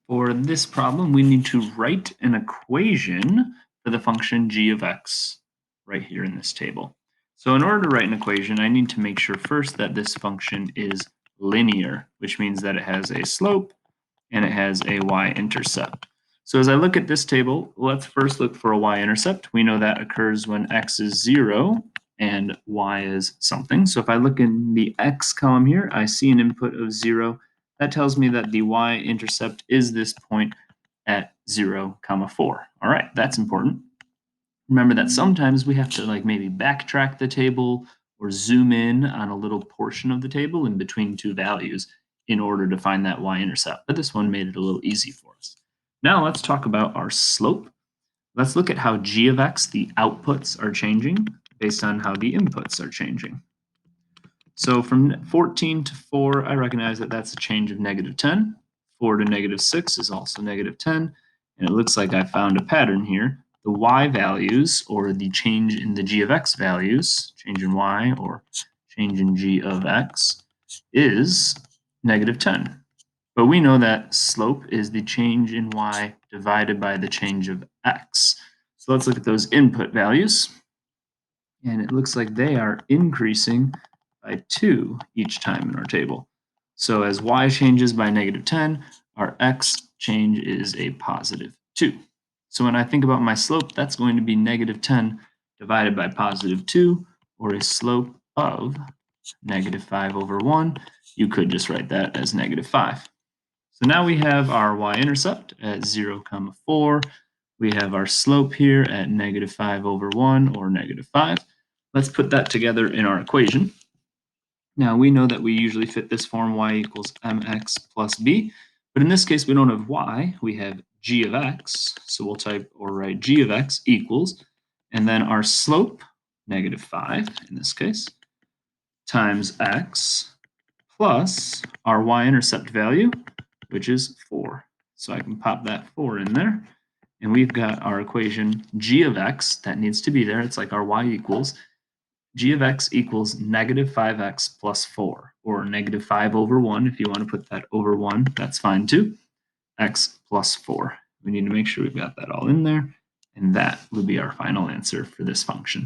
For this problem, we need to write an equation for the function g of x right here in this table. So in order to write an equation, I need to make sure first that this function is linear, which means that it has a slope and it has a y-intercept. So as I look at this table, let's first look for a y-intercept. We know that occurs when x is 0 and y is something. So if I look in the x column here, I see an input of 0. That tells me that the y-intercept is this point at 0, 4. All right, that's important. Remember that sometimes we have to maybe backtrack the table or zoom in on a little portion of the table in between two values in order to find that y-intercept. But this one made it a little easy for us. Now let's talk about our slope. Let's look at how g of x, the outputs, are changing based on how the inputs are changing. So from 14 to 4, I recognize that that's a change of -10. 4 to -6 is also -10. And it looks like I found a pattern here. The y values, or the change in the g of x values, change in y or change in g of x, is -10. But we know that slope is the change in y divided by the change of x. So let's look at those input values. And it looks like they are increasing by 2 each time in our table. So as y changes by -10, our x change is a +2. So when I think about my slope, that's going to be -10 divided by +2, or a slope of -5/1. You could just write that as -5. So now we have our y-intercept at 0, 4. We have our slope here at -5/1, or -5. Let's put that together in our equation. Now we know that we usually fit this form y equals mx plus b, but in this case we don't have y, we have g of x. So we'll type or write g of x equals, and then our slope, -5 in this case, times x plus our y-intercept value, which is 4. So I can pop that 4 in there. And we've got our equation g of x, that needs to be there. It's like our y equals. G of x equals -5x plus 4, or -5/1. If you want to put that over 1, that's fine too. X plus 4. We need to make sure we've got that all in there. And that would be our final answer for this function.